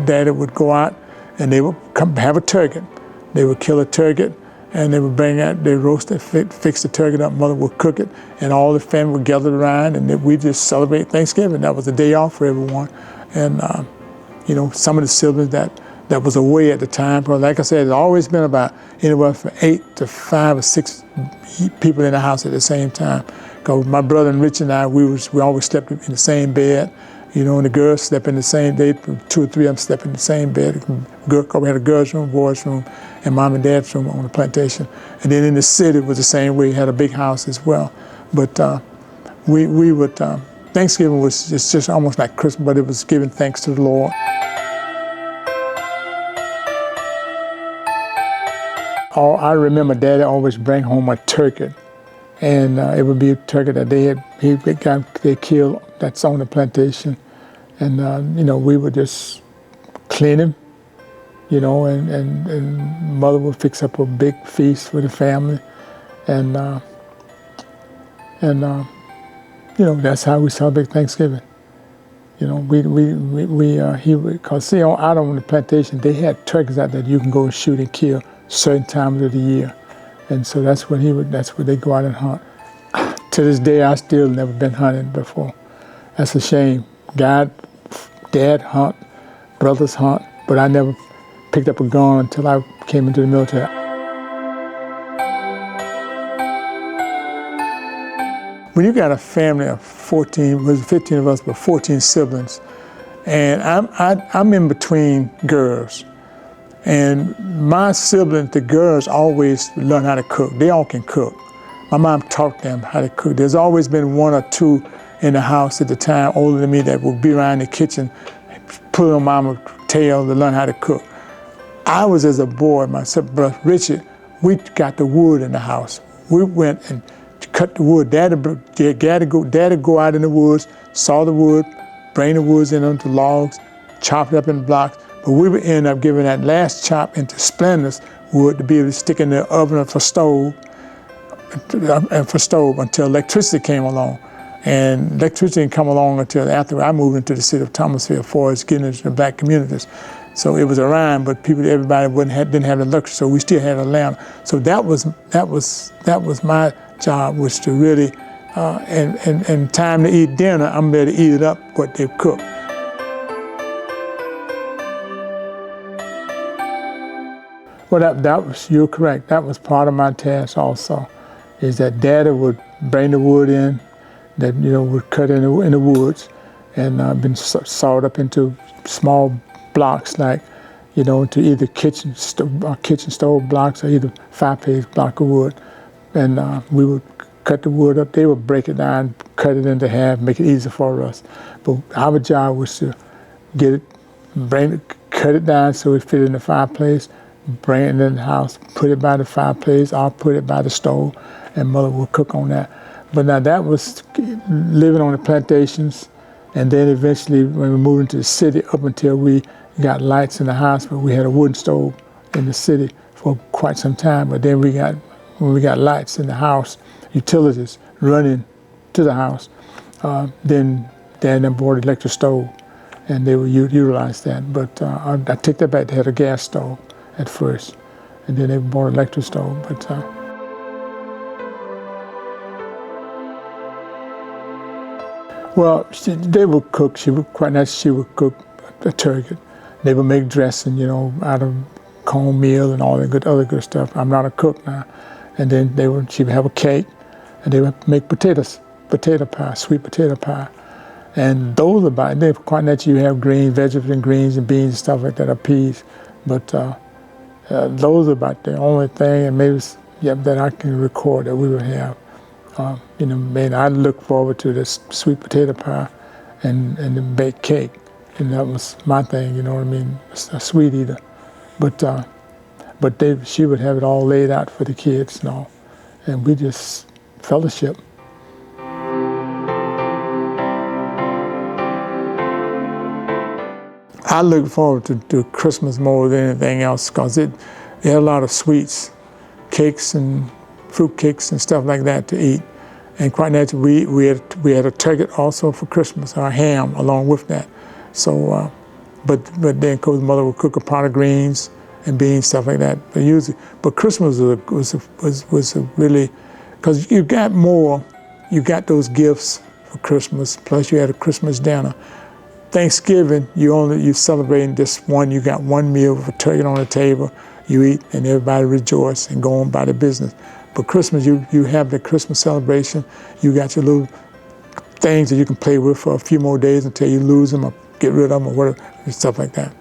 Daddy would go out and they would come have a turkey. They would kill a turkey and they would bring out, they roast it, fix the turkey up, Mother would cook it, and all the family would gather around and we just celebrate Thanksgiving. That was a day off for everyone. And you know, some of the siblings that was away at the time, because like I said, it's always been about anywhere from 8 to 5 or 6 people in the house at the same time. Because my brother and Rich and I, we always slept in the same bed. You know, and the girls slept in the same bed. 2 or 3 of them slept in the same bed. We had a girls' room, boys' room, and Mom and Dad's room on the plantation. And then in the city it was the same way. We had a big house as well. But we would, Thanksgiving was just almost like Christmas, but it was giving thanks to the Lord. I remember Daddy always bring home a turkey. And it would be a turkey that they killed that's on the plantation. And, you know, we would just clean him, you know, and Mother would fix up a big feast for the family. And you know, that's how we celebrate Thanksgiving. You know, because see, out on the plantation, they had turkeys out there you can go and shoot and kill certain times of the year. And so that's where they go out and hunt. To this day, I still never been hunting before. That's a shame. Dad hunt, brothers hunt, but I never picked up a gun until I came into the military. When you got a family of 14, it was 15 of us, but 14 siblings, and I'm in between girls. And my siblings, the girls, always learn how to cook. They all can cook. My mom taught them how to cook. There's always been 1 or 2 in the house at the time, older than me, that would be around the kitchen, pull on Mama's tail to learn how to cook. I was, as a boy, my brother Richard, we got the wood in the house. We went and cut the wood. Daddy go out in the woods, saw the wood, bring the woods in onto logs, chop it up in blocks. But we would end up giving that last chop into splinters wood to be able to stick in the oven for stove until electricity came along. And electricity didn't come along until after I moved into the city of Thomasville, for us getting into the black communities. So it was around, but everybody didn't have electricity, so we still had a lamp. So that was my job, was to really, and time to eat dinner, I'm ready to eat it up, what they cooked. Well, you're correct. That was part of my task also, is that Daddy would bring the wood in, that, you know, would cut in the woods, and been sawed up into small blocks, like, you know, into either kitchen stove blocks or either fireplace block of wood. And we would cut the wood up. They would break it down, cut it into half, make it easier for us. But our job was to cut it down so it fit in the fireplace, bring it in the house, put it by the fireplace, or put it by the stove, and Mother would cook on that. But now that was living on the plantations, and then eventually when we moved into the city, up until we got lights in the house, but we had a wooden stove in the city for quite some time. But then when we got lights in the house, utilities running to the house, then Dad and them bought an electric stove, and they would utilize that. But I took that back. They had a gas stove at first, and then they bought an electric stove. But well, they would cook. She would cook a turkey. They would make dressing, you know, out of cornmeal and all that other good stuff. I'm not a cook now. And then she would have a cake, and they would make potato pie, sweet potato pie. And those about, they quite naturally you have vegetables and greens and beans and stuff like that, or peas. But those are about the only thing, and maybe that I can record that we would have. You know, man, I look forward to this sweet potato pie and the baked cake, and that was my thing. You know what I mean? A sweet eater, but she would have it all laid out for the kids and all, and we just fellowship. I look forward to Christmas more than anything else, because it had a lot of sweets, cakes and fruit cakes and stuff like that to eat. And quite naturally, we had a turkey also for Christmas, our ham along with that. So But then, of course, mother would cook a pot of greens and beans, stuff like that. But Christmas was a really, because you got more, you got those gifts for Christmas, plus you had a Christmas dinner. Thanksgiving, you celebrating just one, you got one meal with a turkey on the table, you eat and everybody rejoice and go on by their business. But Christmas, you have the Christmas celebration, you got your little things that you can play with for a few more days until you lose them or get rid of them or whatever, stuff like that.